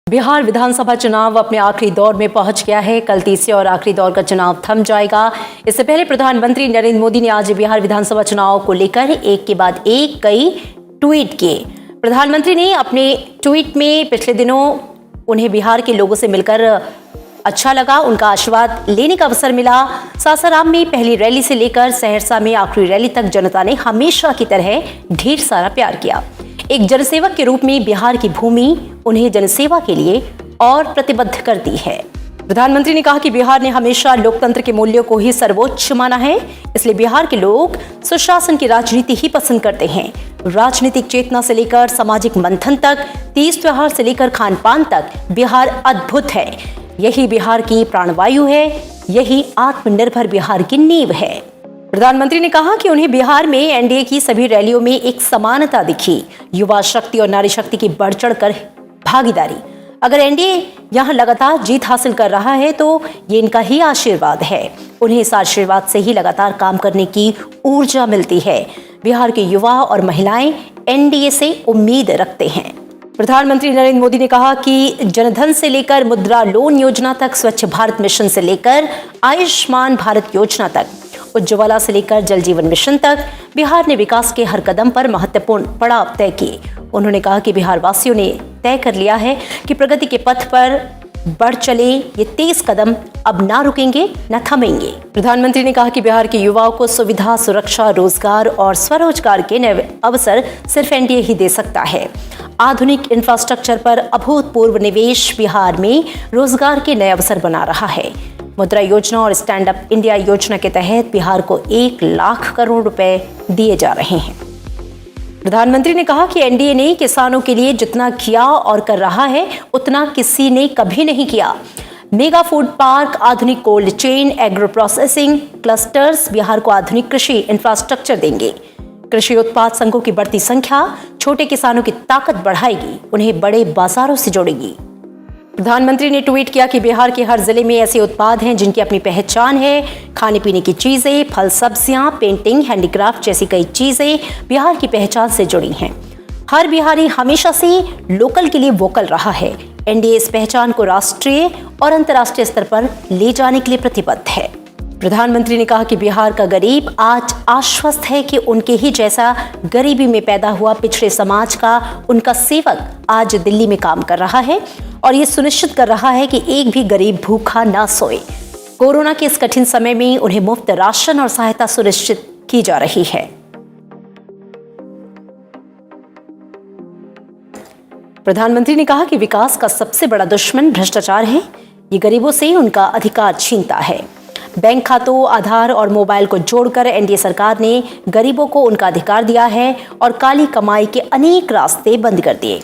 बिहार विधानसभा चुनाव अपने आखिरी दौर में पहुंच गया है। कल तीसरे और आखिरी दौर का चुनाव थम जाएगा। इससे पहले प्रधानमंत्री नरेंद्र मोदी ने आज बिहार विधानसभा चुनाव को लेकर एक के बाद एक कई ट्वीट किए। प्रधानमंत्री ने अपने ट्वीट में पिछले दिनों उन्हें बिहार के लोगों से मिलकर अच्छा लगा, उनका आशीर्वाद लेने का अवसर मिला। सासाराम में पहली रैली से लेकर सहरसा में आखिरी रैली तक जनता ने हमेशा की तरह ढेर सारा प्यार किया। एक जनसेवक के रूप में बिहार की भूमि उन्हें जनसेवा के लिए और प्रतिबद्ध करती है। प्रधानमंत्री ने कहा कि बिहार ने हमेशा लोकतंत्र के मूल्यों को ही सर्वोच्च माना है, इसलिए बिहार के लोग सुशासन की राजनीति ही पसंद करते हैं। राजनीतिक चेतना से लेकर सामाजिक मंथन तक, तीज त्योहार से लेकर खान पान तक बिहार अद्भुत है। यही बिहार की प्राणवायु है, यही आत्मनिर्भर बिहार की नींव है। प्रधानमंत्री ने कहा कि उन्हें बिहार में एनडीए की सभी रैलियों में एक समानता दिखी, युवा शक्ति और नारी शक्ति की बढ़ चढ़कर भागीदारी। अगर एनडीए यहां लगातार जीत हासिल कर रहा है तो ये इनका ही आशीर्वाद है। उन्हें इस आशीर्वाद से ही लगातार काम करने की ऊर्जा मिलती है। बिहार के युवा और महिलाएं एनडीए से उम्मीद रखते हैं। प्रधानमंत्री नरेंद्र मोदी ने कहा कि जनधन से लेकर मुद्रा लोन योजना तक, स्वच्छ भारत मिशन से लेकर आयुष्मान भारत योजना तक, उज्ज्वला से लेकर जल जीवन मिशन तक बिहार ने विकास के हर कदम पर महत्वपूर्ण पड़ाव तय किए। उन्होंने कहा कि बिहार वासियों ने तय कर लिया है कि प्रगति के पथ पर बढ़ चले, ये तेज कदम अब ना रुकेंगे न थमेंगे। प्रधानमंत्री ने कहा कि बिहार के युवाओं को सुविधा, सुरक्षा, रोजगार और स्वरोजगार के नए अवसर सिर्फ एनडीए ही दे सकता है। आधुनिक इंफ्रास्ट्रक्चर पर अभूतपूर्व निवेश बिहार में रोजगार के नए अवसर बना रहा है। मुद्रा योजना और स्टैंड अप इंडिया योजना के तहत बिहार को 1 लाख करोड़ रुपए दिए जा रहे हैं। प्रधानमंत्री ने कहा कि एनडीए ने किसानों के लिए जितना किया और कर रहा है उतना किसी ने कभी नहीं किया। मेगा फूड पार्क, आधुनिक cold chain, agro processing clusters Bihar को आधुनिक कृषि इंफ्रास्ट्रक्चर देंगे। कृषि उत्पाद संघों की बढ़ती संख्या छोटे किसानों की ताकत बढ़ाएगी, उन्हें बड़े बाजारों से जोड़ेगी। प्रधानमंत्री ने ट्वीट किया कि बिहार के हर जिले में ऐसे उत्पाद हैं जिनकी अपनी पहचान है। खाने पीने की चीजें, फल, सब्जियां, पेंटिंग, हैंडीक्राफ्ट जैसी कई चीजें बिहार की पहचान से जुड़ी हैं। हर बिहारी हमेशा से लोकल के लिए वोकल रहा है। एनडीए इस पहचान को राष्ट्रीय और अंतर्राष्ट्रीय स्तर पर ले जाने के लिए प्रतिबद्ध है। प्रधानमंत्री ने कहा कि बिहार का गरीब आज आश्वस्त है कि उनके ही जैसा गरीबी में पैदा हुआ पिछड़े समाज का उनका सेवक आज दिल्ली में काम कर रहा है और ये सुनिश्चित कर रहा है कि एक भी गरीब भूखा ना सोए। कोरोना के इस कठिन समय में उन्हें मुफ्त राशन और सहायता सुनिश्चित की जा रही है। प्रधानमंत्री ने कहा कि विकास का सबसे बड़ा दुश्मन भ्रष्टाचार है। ये गरीबों से उनका अधिकार छीनता है। बैंक खातों, आधार और मोबाइल को जोड़कर एनडीए सरकार ने गरीबों को उनका अधिकार दिया है और काली कमाई के अनेक रास्ते बंद कर दिए।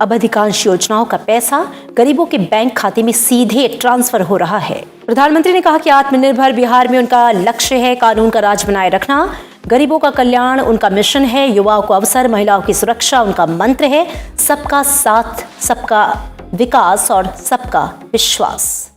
अब अधिकांश योजनाओं का पैसा गरीबों के बैंक खाते में सीधे ट्रांसफर हो रहा है। प्रधानमंत्री ने कहा कि आत्मनिर्भर बिहार में उनका लक्ष्य है। कानून का राज बनाए रखना गरीबों का कल्याण उनका मिशन है। युवाओं को अवसर, महिलाओं की सुरक्षा उनका मंत्र है। सबका साथ, सबका विकास और सबका विश्वास।